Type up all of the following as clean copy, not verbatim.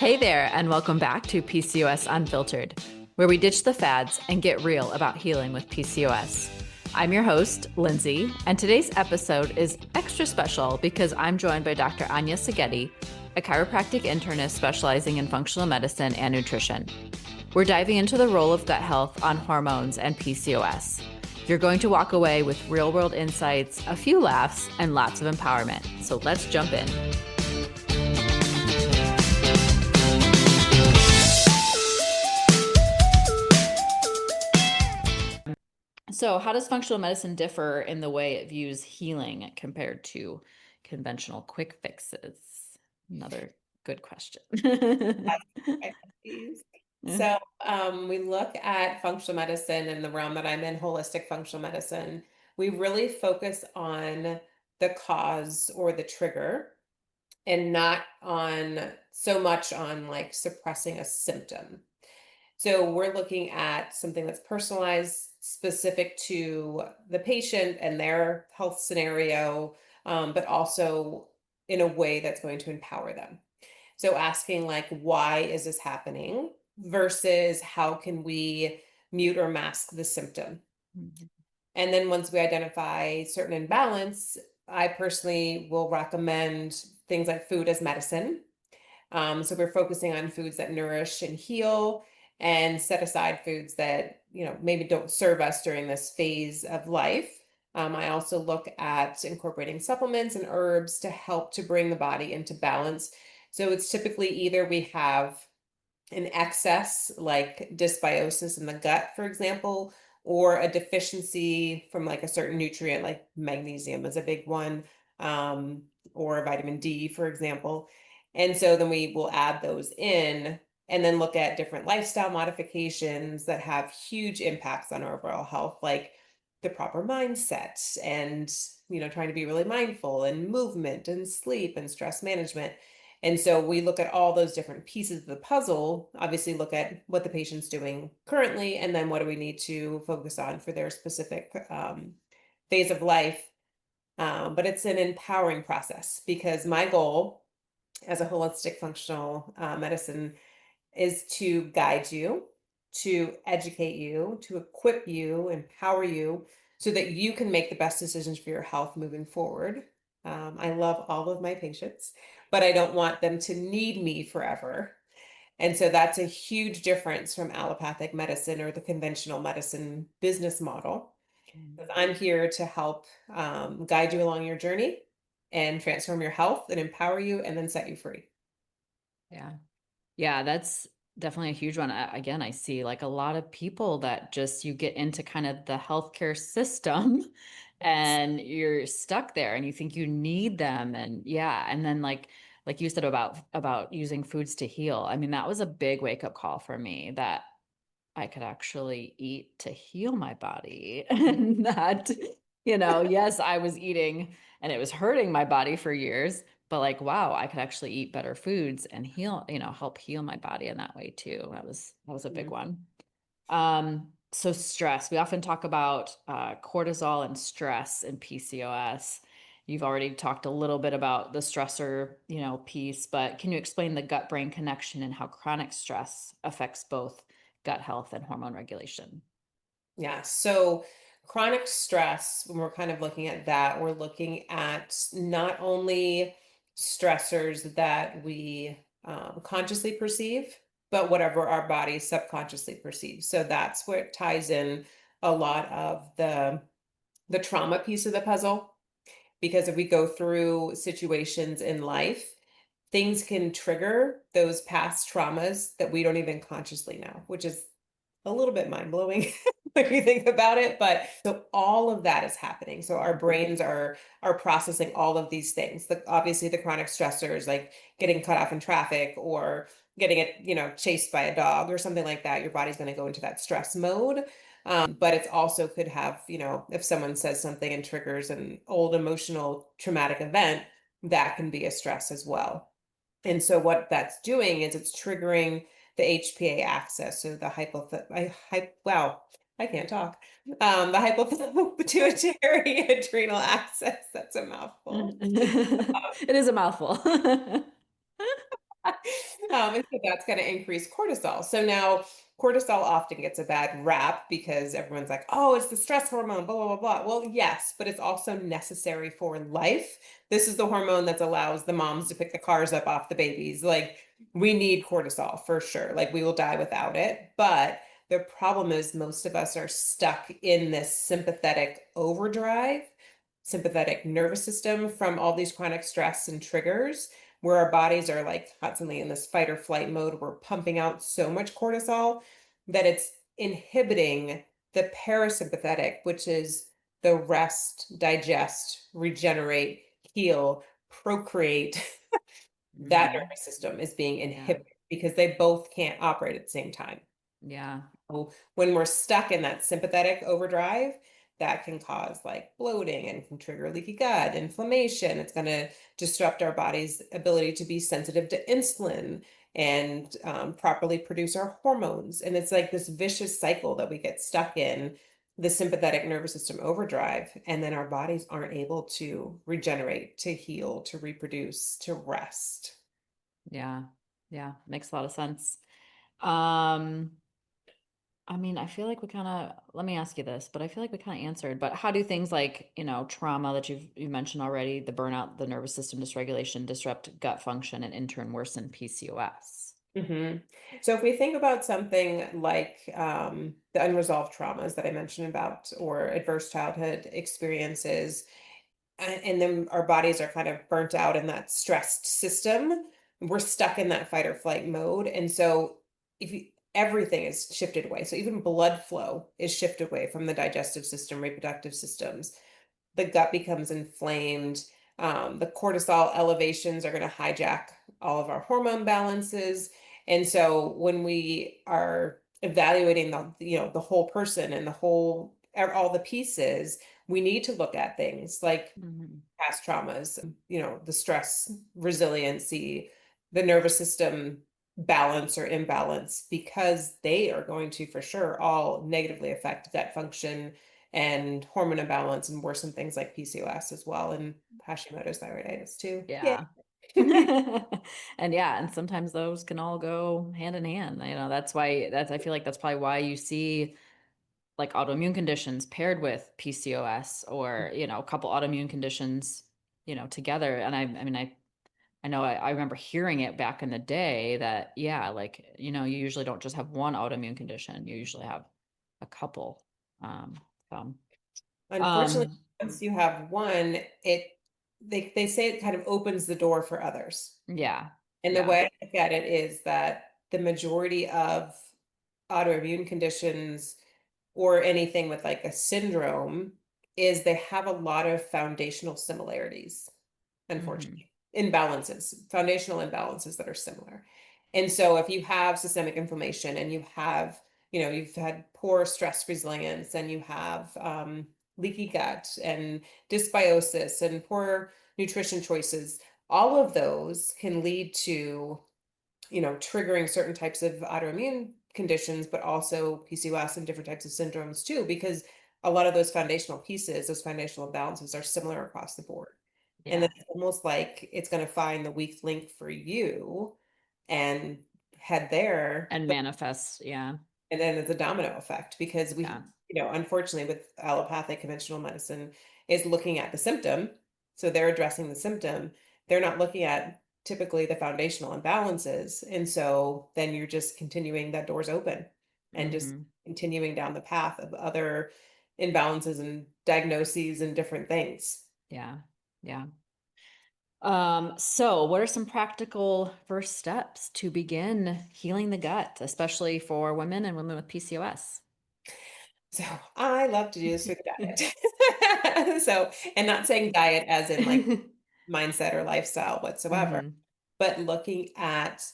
Hey there, and welcome back to PCOS Unfiltered, where we ditch the fads and get real about healing with PCOS. I'm your host, Lindsay, and today's episode is extra special because I'm joined by Dr. Anya Seghetti, a chiropractic internist specializing in functional medicine and nutrition. We're diving into the role of gut health on hormones and PCOS. You're going to walk away with real-world insights, a few laughs, and lots of empowerment. So let's jump in. So, how does functional medicine differ in the way it views healing compared to conventional quick fixes? Another good question. So we look at functional medicine in the realm that I'm in, holistic functional medicine. We really focus on the cause or the trigger and not on so much on like suppressing a symptom. So we're looking at something that's personalized, specific to the patient and their health scenario, but also in a way that's going to empower them. So asking like, why is this happening versus how can we mute or mask the symptom? Mhm. And then once we identify certain imbalance, I personally will recommend things like food as medicine. So we're focusing on foods that nourish and heal and set aside foods that, maybe don't serve us during this phase of life. I also look at incorporating supplements and herbs to help to bring the body into balance. So it's typically either we have an excess like dysbiosis in the gut, for example, or a deficiency from like a certain nutrient, like magnesium is a big one, um, or vitamin D, for example. And so then we will add those in and then look at different lifestyle modifications that have huge impacts on our overall health, like the proper mindset and, trying to be really mindful and movement and sleep and stress management. And so we look at all those different pieces of the puzzle, obviously look at what the patient's doing currently, and then what do we need to focus on for their specific phase of life. But it's an empowering process because my goal as a holistic functional medicine is to guide you, to educate you, to equip you, empower you so that you can make the best decisions for your health moving forward. I love all of my patients, but I don't want them to need me forever. And so that's a huge difference from allopathic medicine or the conventional medicine business model. 'Cause I'm here to help guide you along your journey and transform your health and empower you and then set you free. Yeah. Yeah, that's definitely a huge one. Again, I see like a lot of people that just you get into kind of the healthcare system Yes. and you're stuck there and you think you need them. And yeah, and then like you said about using foods to heal. I mean, that was a big wake-up call for me that I could actually eat to heal my body and not, yes, I was eating and it was hurting my body for years, but like, wow, I could actually eat better foods and heal, help heal my body in that way too. That was a big Mhm. one. So stress, we often talk about cortisol and stress and PCOS. You've already talked a little bit about the stressor, piece, but can you explain the gut brain connection and how chronic stress affects both gut health and hormone regulation? Yeah. So chronic stress, when we're kind of looking at that, we're looking at not only stressors that we consciously perceive, but whatever our body subconsciously perceives. So that's where it ties in a lot of the trauma piece of the puzzle. Because if we go through situations in life, things can trigger those past traumas that we don't even consciously know, which is a little bit mind blowing if you think about it. But so all of that is happening. So our brains are processing all of these things. Obviously the chronic stressors like getting cut off in traffic or getting it, chased by a dog or something like that. Your body's going to go into that stress mode. But it's also could have, if someone says something and triggers an old emotional traumatic event, that can be a stress as well. And so what that's doing is it's triggering the HPA axis, so the wow, I can't talk. The hypopituitary adrenal axis. That's a mouthful. It is a mouthful. And so that's going to increase cortisol. So now cortisol often gets a bad rap because everyone's like, oh, it's the stress hormone, blah, blah, blah, blah. Well, yes, but it's also necessary for life. This is the hormone that allows the moms to pick the cars up off the babies. Like, we need cortisol for sure. Like, we will die without it. But the problem is most of us are stuck in this sympathetic overdrive, sympathetic nervous system from all these chronic stress and triggers, where our bodies are like constantly in this fight or flight mode. We're pumping out so much cortisol that it's inhibiting the parasympathetic, which is the rest, digest, regenerate, heal, procreate. That Hmm. nervous system is being Yeah. inhibited because they both can't operate at the same time. Yeah. So when we're stuck in that sympathetic overdrive, that can cause like bloating and can trigger leaky gut, inflammation. It's going to disrupt our body's ability to be sensitive to insulin and properly produce our hormones. And it's like this vicious cycle that we get stuck in, the sympathetic nervous system overdrive. And then our bodies aren't able to regenerate, to heal, to reproduce, to rest. Yeah. Yeah. Makes a lot of sense. Um, I mean, I feel like we kind of, let me ask you this, but I feel like we kind of answered, but how do things like, trauma that you mentioned already, the burnout, the nervous system dysregulation disrupt gut function and in turn worsen PCOS? hmm So if we think about something like the unresolved traumas that I mentioned about, or adverse childhood experiences, and then our bodies are kind of burnt out in that stressed system, we're stuck in that fight or flight mode. And so if you, everything is shifted away. So even blood flow is shifted away from the digestive system, reproductive systems. The gut becomes inflamed. The cortisol elevations are going to hijack all of our hormone balances. And so when we are evaluating the whole person and the whole all the pieces, we need to look at things like Hmm. past traumas, the stress resiliency, the nervous system balance or imbalance, because they are going to for sure all negatively affect gut function and hormone imbalance and worsen things like PCOS as well, and Hashimoto's thyroiditis too. Yeah. Yeah. And yeah, and sometimes those can all go hand in hand. I feel like that's probably why you see like autoimmune conditions paired with PCOS or, a couple autoimmune conditions, together. And I know I remember hearing it back in the day that, yeah, like, you usually don't just have one autoimmune condition, you usually have a couple. Um, so, Unfortunately, um, once you have one, they say it kind of opens the door for others. yeah, And the yeah. way I look at it is that the majority of autoimmune conditions or anything with like a syndrome is they have a lot of foundational similarities, Hmm. unfortunately. Imbalances, foundational imbalances that are similar. And so if you have systemic inflammation and you have, you've had poor stress resilience and you have leaky gut and dysbiosis and poor nutrition choices, all of those can lead to, triggering certain types of autoimmune conditions, but also PCOS and different types of syndromes too, because a lot of those foundational pieces, those foundational balances are similar across the board. And Yeah. then it's almost like it's going to find the weak link for you and head there. And manifests. Yeah. And then it's a domino effect because Yeah. unfortunately, with allopathic conventional medicine, is looking at the symptom. So they're addressing the symptom. They're not looking at typically the foundational imbalances. And so then you're just continuing, that door's open and just Hmm. continuing down the path of other imbalances and diagnoses and different things. Yeah. Yeah. So what are some practical first steps to begin healing the gut, especially for women and women with PCOS? So I love to do this through the diet. So, and not saying diet as in like mindset or lifestyle whatsoever, Hmm. but looking at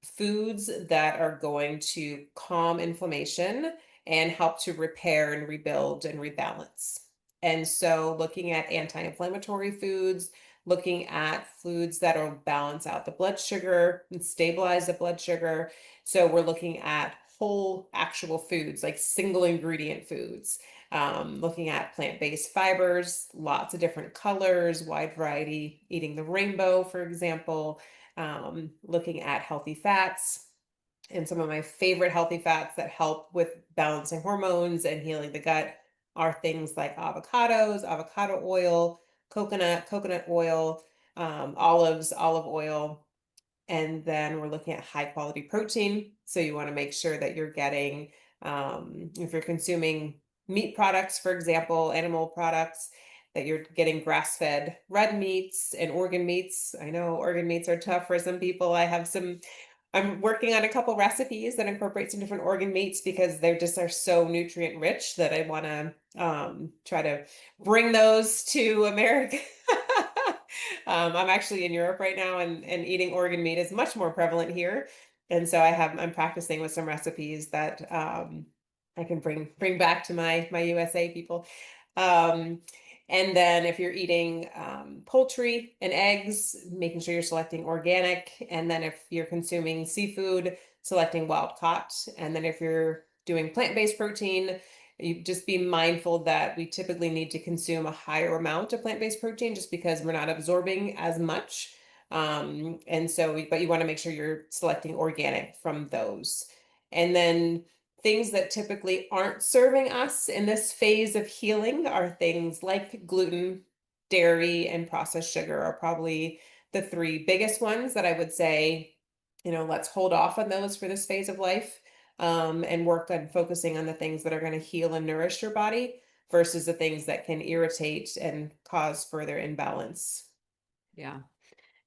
foods that are going to calm inflammation and help to repair and rebuild and rebalance. And so looking at anti-inflammatory foods, looking at foods that will balance out the blood sugar and stabilize the blood sugar. So we're looking at whole actual foods, like single ingredient foods, looking at plant-based fibers, lots of different colors, wide variety, eating the rainbow, for example, looking at healthy fats. And some of my favorite healthy fats that help with balancing hormones and healing the gut are things like avocados, avocado oil, coconut oil, olives, olive oil. And then we're looking at high quality protein. So you want to make sure that you're getting, if you're consuming meat products, for example, animal products, that you're getting grass fed red meats and organ meats. I know organ meats are tough for some people. I'm working on a couple recipes that incorporate some different organ meats because they just are so nutrient rich that I want to try to bring those to America. I'm actually in Europe right now, and eating organ meat is much more prevalent here. And so I'm practicing with some recipes that I can bring back to my USA people. Um, and then if you're eating poultry and eggs, making sure you're selecting organic. And then if you're consuming seafood, selecting wild caught. And then if you're doing plant-based protein, you just be mindful that we typically need to consume a higher amount of plant-based protein just because we're not absorbing as much. But you want to make sure you're selecting organic from those. And then things that typically aren't serving us in this phase of healing are things like gluten, dairy, and processed sugar are probably the three biggest ones that I would say, let's hold off on those for this phase of life, and work on focusing on the things that are going to heal and nourish your body versus the things that can irritate and cause further imbalance. Yeah.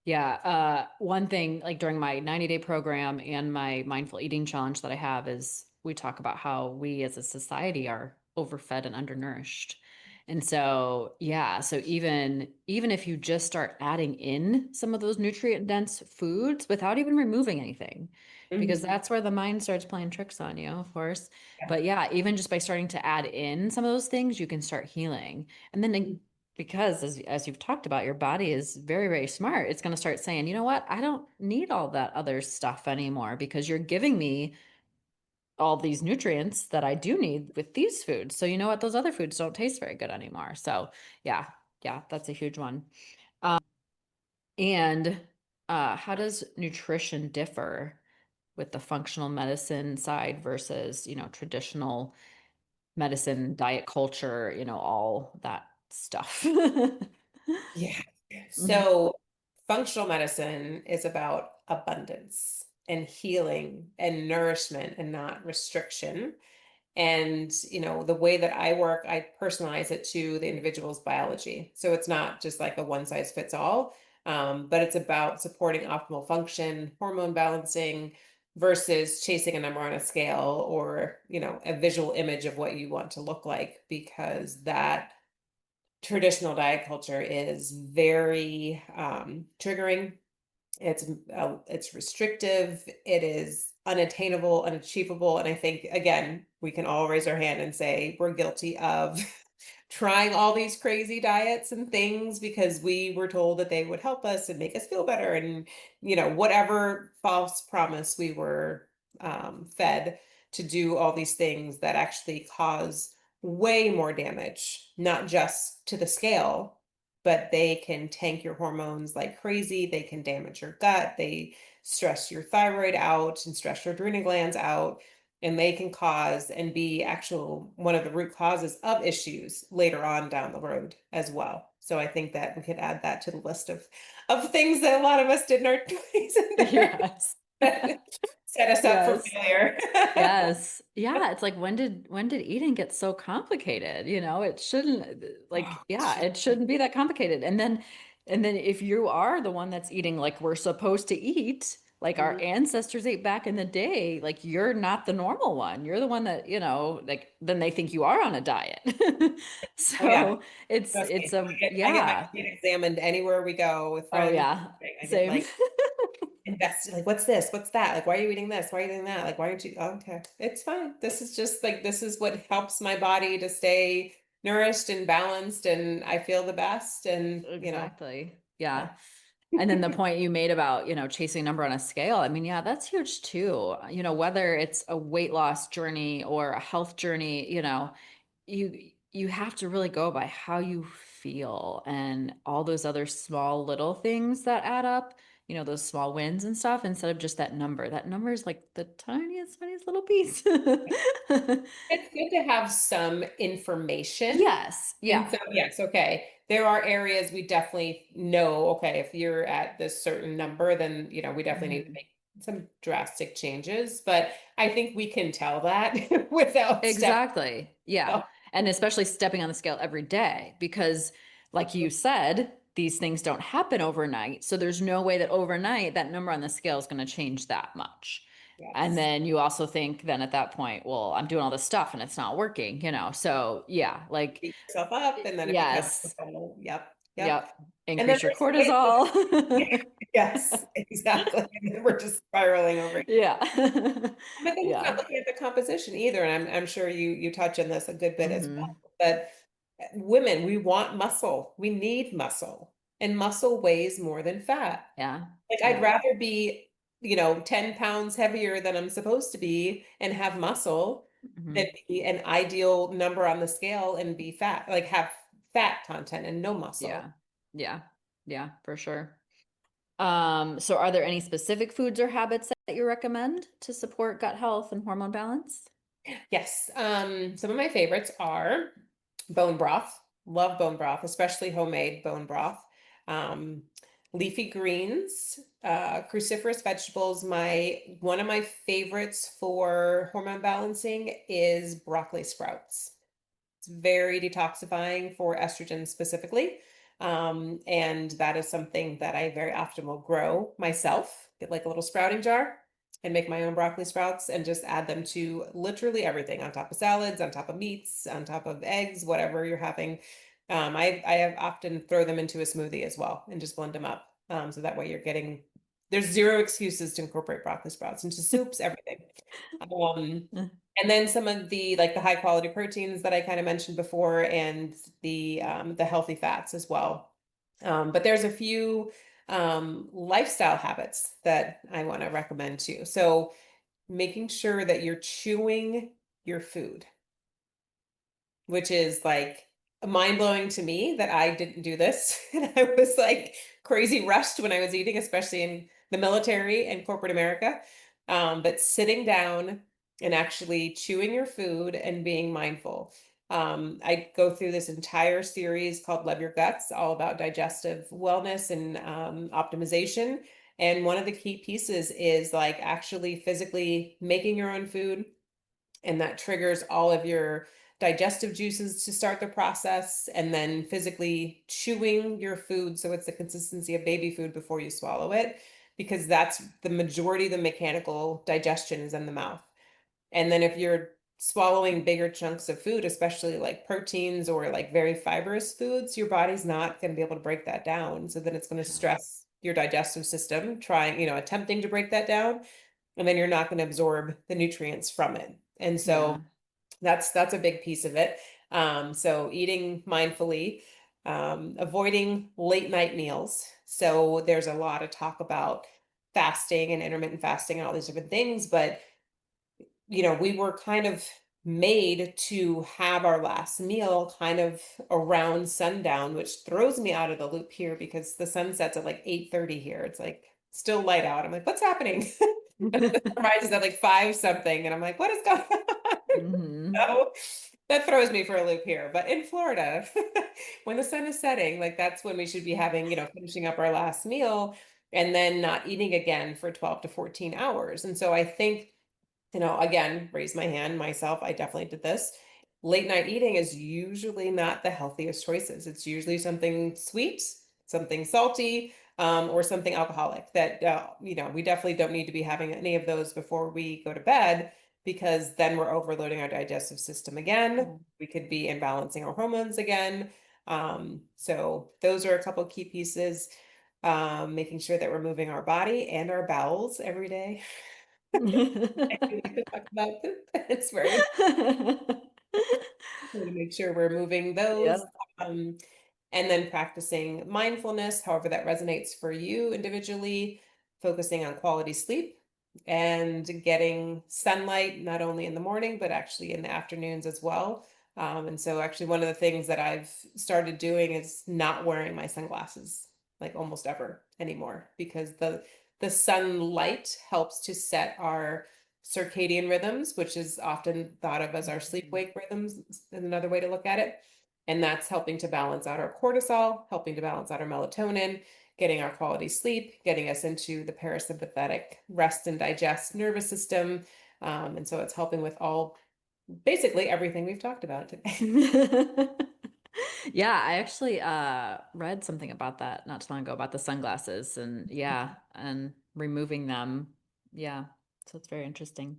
Yeah. One thing, like during my 90-day program and my mindful eating challenge that I have, is we talk about how we as a society are overfed and undernourished. And so, yeah, so even if you just start adding in some of those nutrient dense foods without even removing anything, because Mhm. that's where the mind starts playing tricks on you, of course. Yeah. But yeah, even just by starting to add in some of those things, you can start healing. And then because as you've talked about, your body is very, very smart. It's going to start saying, you know what? I don't need all that other stuff anymore because you're giving me all these nutrients that I do need with these foods. So you know what? Those other foods don't taste very good anymore. So yeah, yeah, that's a huge one. And how does nutrition differ with the functional medicine side versus, traditional medicine, diet culture, all that stuff? Yeah. Mhm. So functional medicine is about abundance and healing and nourishment and not restriction. And, the way that I work, I personalize it to the individual's biology. So it's not just like a one size fits all, but it's about supporting optimal function, hormone balancing versus chasing a number on a scale or, a visual image of what you want to look like, because that traditional diet culture is very triggering. It's restrictive. It is unattainable, unachievable. And I think, again, we can all raise our hand and say we're guilty of trying all these crazy diets and things because we were told that they would help us and make us feel better. And, whatever false promise we were fed to do all these things that actually cause way more damage, not just to the scale, but they can tank your hormones like crazy. They can damage your gut. They stress your thyroid out and stress your adrenal glands out. And they can cause and be actual one of the root causes of issues later on down the road as well. So I think that we could add that to the list of things that a lot of us did in our 20s and 30s Yes. that set us up for Yes. failure. Yes. Yeah, it's like when did eating get so complicated? It shouldn't Oh, it shouldn't be that complicated. And then if you are the one that's eating like we're supposed to eat, like our mhm. ancestors ate back in the day, like you're not the normal one. You're the one that, like then they think you are on a diet. Oh yeah, So it's trust me. it's a I get my yeah. skin examined anywhere we go with Oh friends. yeah. I get Same. like invested, like, what's this? What's that? Like, why are you eating this? Why are you eating that? Like, why aren't you? Oh, okay, it's fine. This is just like, this is what helps my body to stay nourished and balanced, and I feel the best. And, Exactly. Yeah. yeah. And then the point you made about, chasing a number on a scale, I mean, yeah, that's huge too. Whether it's a weight loss journey or a health journey, you have to really go by how you feel and all those other small little things that add up. those small wins and stuff instead of just that number. That number is like the tiniest little piece. It's good to have some information. Yes. And Yeah. so, yes, okay. There are areas we definitely know, okay, if you're at this certain number, then, we definitely need to Mhm. make some drastic changes. But I think we can tell that without stepping Exactly. Yeah. up. And especially stepping on the scale every day because, like you said, these things don't happen overnight. So there's no way that overnight that number on the scale is going to change that much. And Yes. then you also think then at that point, well, I'm doing all this stuff and it's not working. So yeah, like, Beat yourself up and then it becomes, yes. oh, yep, yep. Yep. And then Increase your there's ways to, cortisol. yes, exactly. And then we're just spiraling over. Yeah. But then it's not Yeah. looking at the composition either, and I'm sure you touch on this a good bit as well. Hmm. But women, we want muscle. We need muscle, and muscle weighs more than fat. Yeah. Like I'd Yeah. rather be, 10 pounds heavier than I'm supposed to be and have muscle than Hmm. be an ideal number on the scale and be fat, like have fat content and no muscle. Yeah. Yeah. Yeah, for sure. So are there any specific foods or habits that you recommend to support gut health and hormone balance? Yes. Some of my favorites are bone broth. Love bone broth, especially homemade bone broth. Um, Leafy greens, cruciferous vegetables. One of my favorites for hormone balancing is broccoli sprouts. It's very detoxifying for estrogen specifically. And that is something that I very often will grow myself, get like a little sprouting jar and make my own broccoli sprouts and just add them to literally everything on top of salads, on top of meats, on top of eggs, whatever you're having. I have often throw them into a smoothie as well and just blend them up. So that way there's zero excuses to incorporate broccoli sprouts into soups, everything. Um, and then some of the high quality proteins that I kind of mentioned before and the healthy fats as well. But there's a few lifestyle habits that I want to recommend too. So making sure that you're chewing your food, which is like mind blowing to me that I didn't do this. And I was like crazy rushed when I was eating, especially in the military and corporate America. But sitting down and actually chewing your food and being mindful. I go through this entire series called Love Your Guts, all about digestive wellness and optimization. And one of the key pieces is like actually physically making your own food, and that triggers all of your digestive juices to start the process, and then physically chewing your food so it's the consistency of baby food before you swallow it, because that's the majority of the mechanical digestion is in the mouth. And then if you're swallowing bigger chunks of food, especially like proteins or like very fibrous foods, your body's not going to be able to break that down. So then it's going to stress your digestive system trying, attempting to break that down, and then you're not going to absorb the nutrients from it. And so Yeah. that's a big piece of it. So eating mindfully, avoiding late night meals. So there's a lot of talk about fasting and intermittent fasting and all these different things, but we were kind of made to have our last meal kind of around sundown, which throws me out of the loop here because the sun sets at like 8:30 here. It's like still light out. I'm like, what's happening? And the sunrise is at like 5 something, and I'm like, what is going on? Hmm. So that throws me for a loop here. But in Florida, when the sun is setting, like that's when we should be having, finishing up our last meal and then not eating again for 12 to 14 hours. And so I think, again, raise my hand myself, I definitely did this. Late night eating is usually not the healthiest choices. It's usually something sweet, something salty, or something alcoholic that, we definitely don't need to be having any of those before we go to bed, because then we're overloading our digestive system again. We could be imbalancing our hormones again. So those are a couple key pieces. Making sure that we're moving our body and our bowels every day. I do like to talk about poop. It's very important to make sure we're moving those. Yep. Um, and then practicing mindfulness, however that resonates for you individually, focusing on quality sleep and getting sunlight, not only in the morning, but actually in the afternoons as well. And so actually one of the things that I've started doing is not wearing my sunglasses. like almost ever anymore, because the sunlight helps to set our circadian rhythms, which is often thought of as our sleep-wake rhythms, is another way to look at it. And that's helping to balance out our cortisol, helping to balance out our melatonin, getting our quality sleep, getting us into the parasympathetic rest and digest nervous system. And so it's helping with all basically everything we've talked about today. Yeah, I actually read something about that not too long ago about the sunglasses and yeah, and removing them. Yeah. So it's very interesting.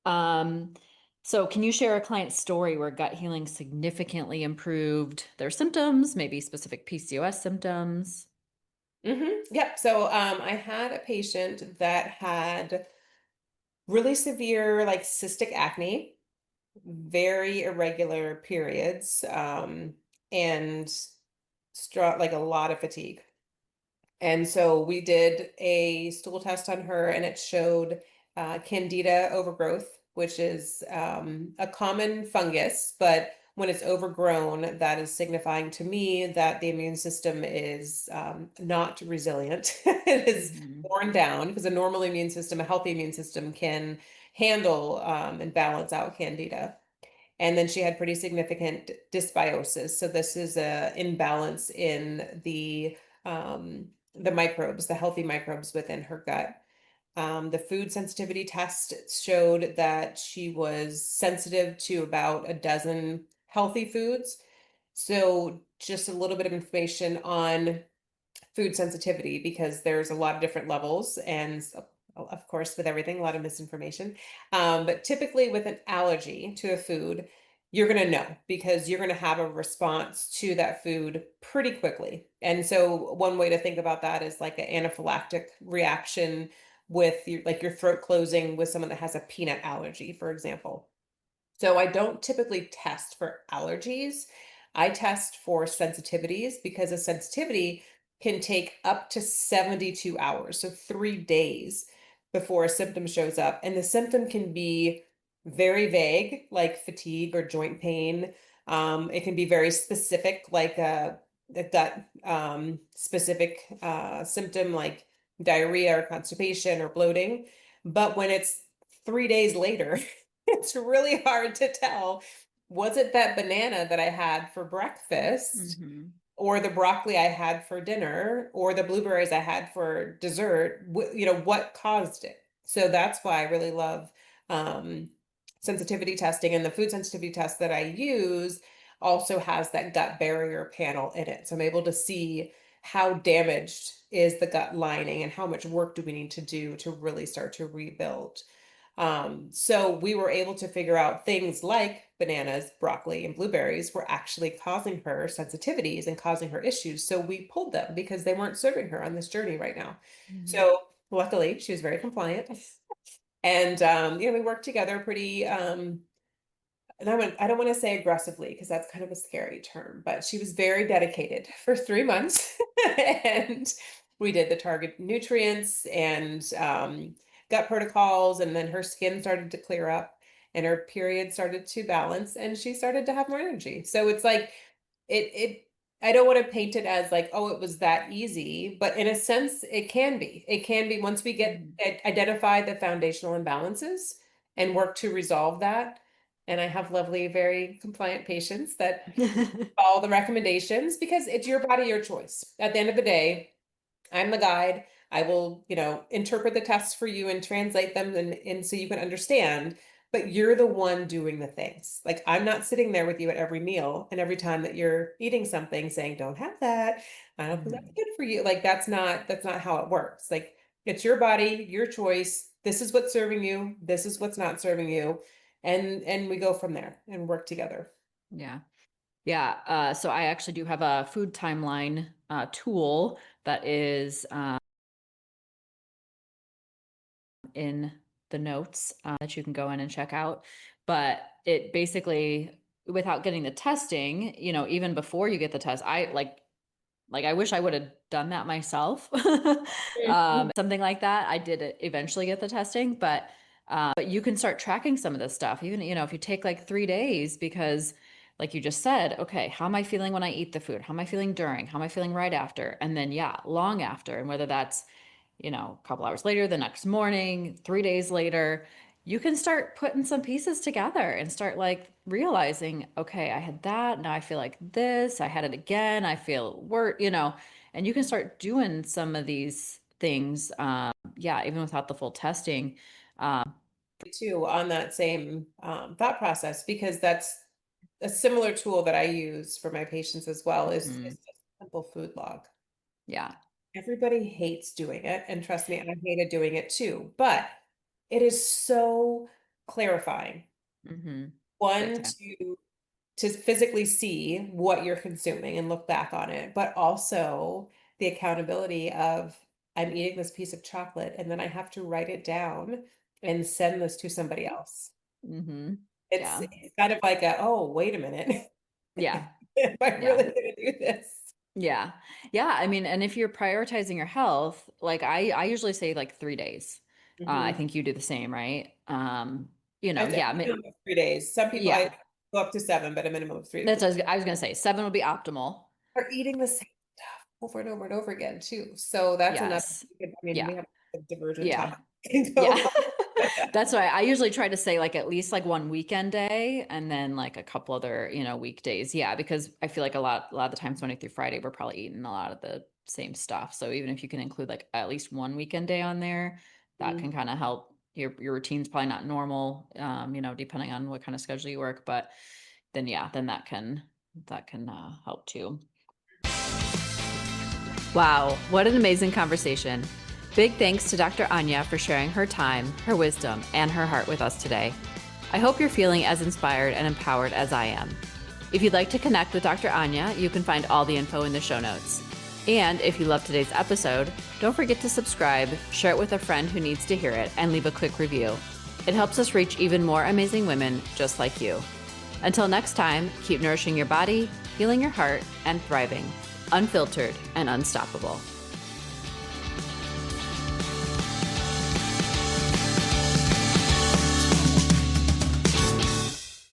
Um, so can you share a client story where gut healing significantly improved their symptoms, maybe specific PCOS symptoms? Yep. So I had a patient that had really severe, like cystic acne, very irregular periods, and like a lot of fatigue. And so we did a stool test on her, and it showed Candida overgrowth, which is a common fungus, but when it's overgrown, that is signifying to me that the immune system is not resilient. It is Mhm. worn down, because a normal immune system, a healthy immune system, can handle and balance out Candida. And then she had pretty significant dysbiosis. So this is a imbalance in the microbes, the healthy microbes within her gut. The food sensitivity test showed that she was sensitive to about a dozen healthy foods. So just a little bit of information on food sensitivity, because there's a lot of different levels, and of course with everything a lot of misinformation, but typically with an allergy to a food, you're going to know, because you're going to have a response to that food pretty quickly. And so one way to think about that is like an anaphylactic reaction, with your, like your throat closing with someone that has a peanut allergy, for example. So I don't typically test for allergies. I test for sensitivities, because a sensitivity can take up to 72 hours, so 3 days before a symptom shows up. And the symptom can be very vague, like fatigue or joint pain. It can be very specific, like a gut specific symptom, like diarrhea or constipation or bloating. But when it's 3 days later, it's really hard to tell. Was it that banana that I had for breakfast, Mhm. or the broccoli I had for dinner, or the blueberries I had for dessert? You know, what caused it? So that's why I really love um, sensitivity testing. And the food sensitivity test that I use also has that gut barrier panel in it. So I'm able to see how damaged is the gut lining, and how much work do we need to do to really start to rebuild. So we were able to figure out things like bananas, broccoli, and blueberries were actually causing her sensitivities and causing her issues. So we pulled them, because they weren't serving her on this journey right now. Mhm. So luckily, she was very compliant. And we worked together pretty and I don't want to say aggressively, because that's kind of a scary term, but she was very dedicated for 3 months. And we did the target nutrients and gut protocols, and then her skin started to clear up, and her period started to balance, and she started to have more energy. So it's like it I don't want to paint it as like, oh, it was that easy, but in a sense it can be, once we get Mhm. identify the foundational imbalances and work to resolve that. And I have lovely, very compliant patients that follow the recommendations, because it's your body, your choice. At the end of the day, I'm the guide. I will, interpret the tests for you and translate them, and so you can understand, but you're the one doing the things. Like, I'm not sitting there with you at every meal and every time that you're eating something saying, don't have that. I don't think that's Mhm. good for you. Like, that's not how it works. Like, it's your body, your choice. This is what's serving you. This is what's not serving you. And we go from there and work together. Yeah. Yeah. So I actually do have a food timeline tool that is in the notes that you can go in and check out. But it basically, without getting the testing, even before you get the test, like I wish I would have done that myself. Mhm. Something like that. I did eventually get the testing, but you can start tracking some of this stuff. Even if you take like 3 days, because like you just said, okay, how am I feeling when I eat the food? How am I feeling during? How am I feeling right after? And then, yeah, long after. And whether that's, a couple hours later, the next morning, 3 days later, you can start putting some pieces together and start like realizing, okay, I had that. Now I feel like this. I had it again. I feel worse, and you can start doing some of these things. Yeah, even without the full testing. Um, Too on that same thought process, because that's a similar tool that I use for my patients as well, is mhm, just a simple food log. yeah. Everybody hates doing it, and trust me, I hated doing it too, but it is so clarifying. Hmm. Big One, time. to physically see what you're consuming and look back on it, but also the accountability of, I'm eating this piece of chocolate and then I have to write it down and send this to somebody else. Hmm. It's Yeah. it's kind of like a, oh, wait a minute. Yeah. Am I Yeah. really gonna do this? Yeah. Yeah. I mean, and if you're prioritizing your health, like I usually say like 3 days. I Mhm. think you do the same, right? I'd say Yeah, a minimum of 3 days. Some people I yeah. go up to seven, but a minimum of three. That's what I was gonna say. 7 would be optimal. Are eating the same stuff over and over and over again too. So that's another, Yes. I mean, Yeah. we have a divergent Yeah. topic we can go Yeah. on. That's why I usually try to say like at least like one weekend day and then like a couple other, weekdays. Yeah, because I feel like a lot of the times Monday through Friday, we're probably eating a lot of the same stuff. So even if you can include like at least one weekend day on there, that can kind of help. Your routine's probably not normal, depending on what kind of schedule you work, but then yeah, then that can help too. Wow, what an amazing conversation. Big thanks to Dr. Anya for sharing her time, her wisdom, and her heart with us today. I hope you're feeling as inspired and empowered as I am. If you'd like to connect with Dr. Anya, you can find all the info in the show notes. And if you love today's episode, don't forget to subscribe, share it with a friend who needs to hear it, and leave a quick review. It helps us reach even more amazing women just like you. Until next time, keep nourishing your body, healing your heart, and thriving, unfiltered and unstoppable.